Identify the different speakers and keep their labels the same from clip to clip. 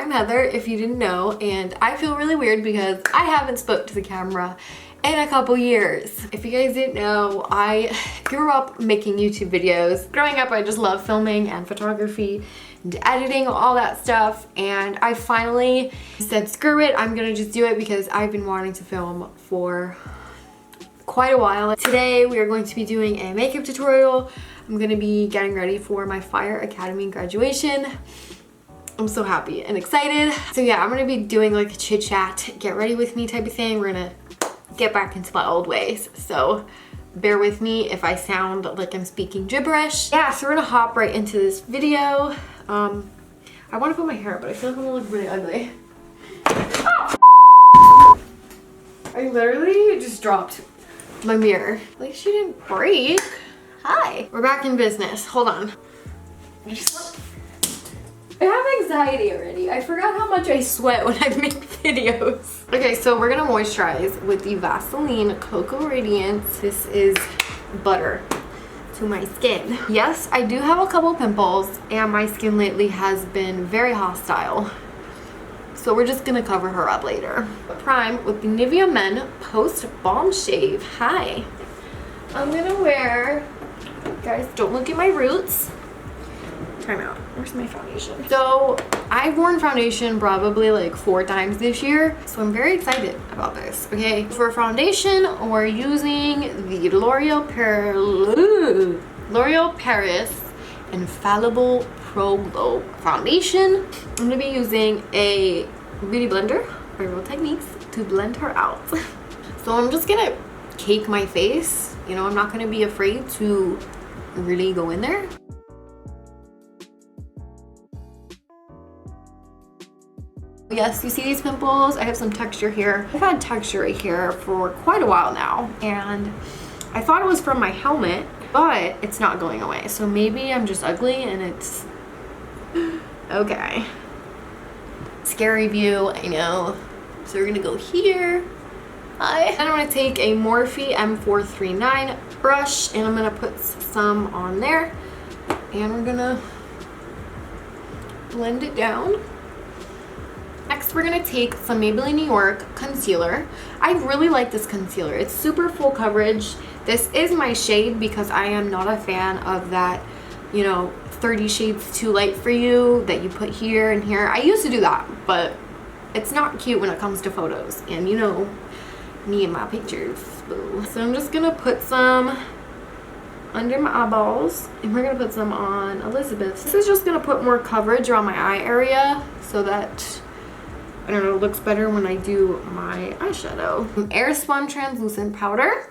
Speaker 1: I'm Heather, if you didn't know, and I feel really weird because I haven't spoke to the camera in a couple years. If you guys didn't know, I grew up making YouTube videos. Growing up, I just loved filming and photography and editing, all that stuff, and I finally said, screw it, I'm gonna just do it because I've been wanting to film for quite a while. Today, we are going to be doing a makeup tutorial. I'm gonna be getting ready for my Fire Academy graduation. I'm so happy and excited. So yeah, I'm gonna be doing like a chit chat, get ready with me type of thing. We're gonna get back into my old ways. So bear with me if I sound like I'm speaking gibberish. Yeah, so we're gonna hop right into this video. I wanna put my hair up, but I feel like I'm gonna look really ugly. Oh! I literally just dropped my mirror. At least she didn't break. Hi. We're back in business. Hold on. I have anxiety already. I forgot how much I sweat when I make videos. Okay, so we're gonna moisturize with the Vaseline Cocoa Radiance. This is butter to my skin. Yes, I do have a couple pimples and my skin lately has been very hostile. So we're just gonna cover her up later. Prime with the Nivea Men Post Balm Shave. Hi. I'm gonna wear, guys, don't look at my roots. Time out. Where's my foundation? So I've worn foundation probably like 4 times this year, so I'm very excited about this. Okay, for foundation, we're using the L'Oreal Paris Infallible Pro Glow foundation. I'm gonna be using a beauty blender by Real Techniques to blend her out. So I'm just gonna cake my face. You know, I'm not gonna be afraid to really go in there. Yes, you see these pimples? I have some texture here. I've had texture right here for quite a while now, and I thought it was from my helmet, but it's not going away. So maybe I'm just ugly and it's okay. Scary view, I know. So we're gonna go here. Hi. Then I'm gonna take a Morphe M439 brush and I'm gonna put some on there, and we're gonna blend it down. Next, we're gonna take some Maybelline New York concealer. I really like this concealer. It's super full coverage. This is my shade because I am not a fan of that, you know, 30 shades too light for you that you put here and here. I used to do that, but it's not cute when it comes to photos. And you know, me and my pictures. So I'm just gonna put some under my eyeballs, and we're gonna put some on Elizabeth's. This is just gonna put more coverage around my eye area so that, I don't know, it looks better when I do my eyeshadow. Airspun translucent powder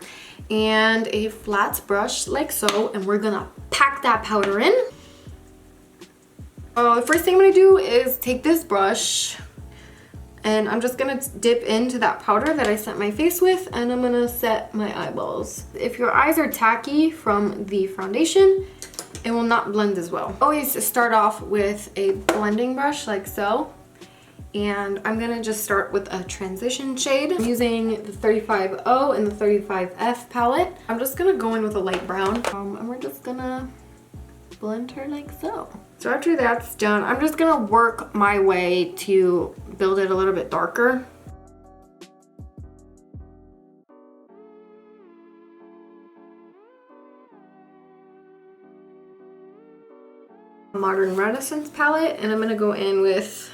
Speaker 1: and a flat brush like so, and we're gonna pack that powder in. The first thing I'm gonna do is take this brush and I'm just gonna dip into that powder that I set my face with, and I'm gonna set my eyeballs. If your eyes are tacky from the foundation, it will not blend as well. Always start off with a blending brush like so. And I'm gonna just start with a transition shade. I'm using the 35O and the 35F palette. I'm just gonna go in with a light brown, and we're just gonna blend her like so. So after that's done, I'm just gonna work my way to build it a little bit darker. Modern Renaissance palette, and I'm gonna go in with,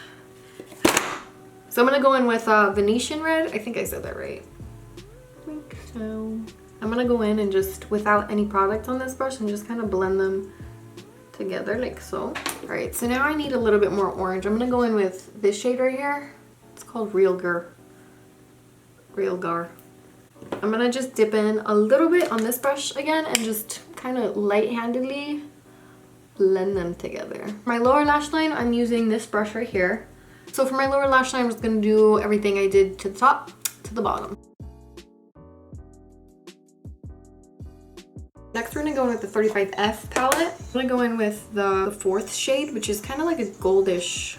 Speaker 1: so I'm gonna go in with Venetian red. I think I said that right. I think so. I'm gonna go in and just, without any product on this brush, and just kind of blend them together like so. All right, so now I need a little bit more orange. I'm gonna go in with this shade right here. It's called Real Gar. I'm gonna just dip in a little bit on this brush again and just kind of light-handedly blend them together. My lower lash line, I'm using this brush right here. So for my lower lash line, I'm just gonna do everything I did to the top to the bottom. Next, we're gonna go in with the 35F palette. I'm gonna go in with the 4th shade, which is kind of like a goldish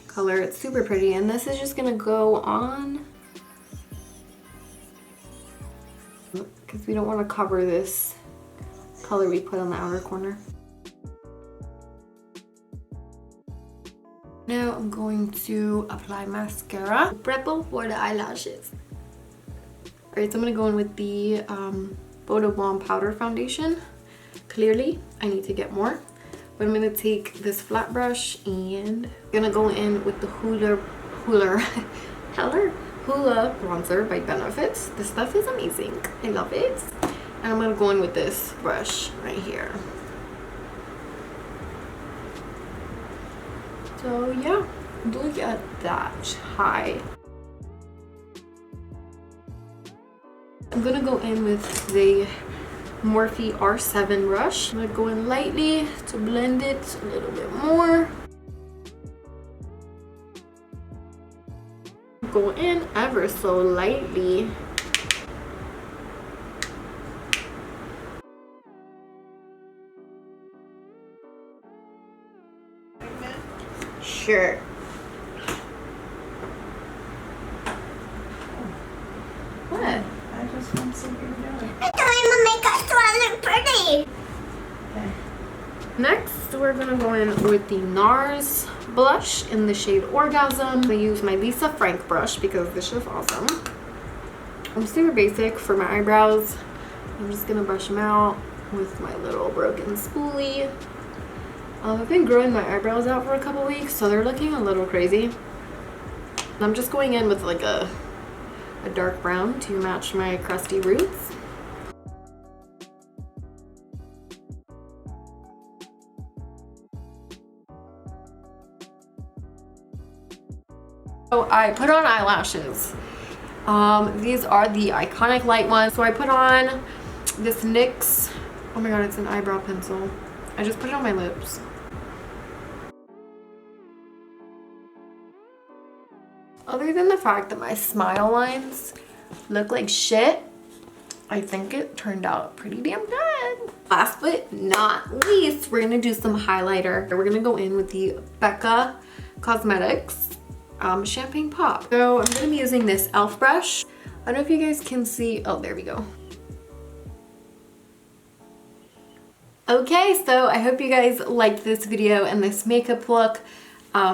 Speaker 1: color. It's super pretty, and this is just gonna go on because we don't want to cover this color we put on the outer corner. Now I'm going to apply mascara. Prepple for the eyelashes. Alright, so I'm gonna go in with the Photo Bomb Powder Foundation. Clearly, I need to get more. But I'm gonna take this flat brush and I'm gonna go in with the Hula bronzer by Benefit. This stuff is amazing. I love it. And I'm gonna go in with this brush right here. So yeah, look at that. Hi. I'm gonna go in with the Morphe R7 brush. I'm gonna go in lightly to blend it a little bit more. Go in ever so lightly. Sure. What?
Speaker 2: I just want to see what you're doing.
Speaker 3: I'm doing my makeup so I look pretty.
Speaker 2: Okay.
Speaker 1: Next, we're gonna go in with the NARS blush in the shade Orgasm. I'm gonna use my Lisa Frank brush because this is awesome. I'm super basic for my eyebrows. I'm just gonna brush them out with my little broken spoolie. I've been growing my eyebrows out for a couple weeks, so they're looking a little crazy. I'm just going in with like a dark brown to match my crusty roots. So I put on eyelashes. These are the Iconic Light ones. So I put on this NYX, oh my god, it's an eyebrow pencil. I just put it on my lips. Other than the fact that my smile lines look like shit, I think it turned out pretty damn good. Last but not least, we're gonna do some highlighter. We're gonna go in with the Becca Cosmetics Champagne Pop. So I'm gonna be using this e.l.f. brush. I don't know if you guys can see, oh, there we go. Okay, so I hope you guys liked this video and this makeup look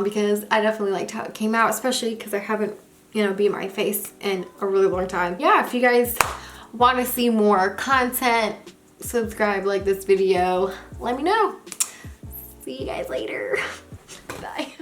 Speaker 1: because I definitely liked how it came out, especially because I haven't, you know, beat my face in a really long time. Yeah, if you guys want to see more content, subscribe, like this video, let me know. See you guys later. Bye.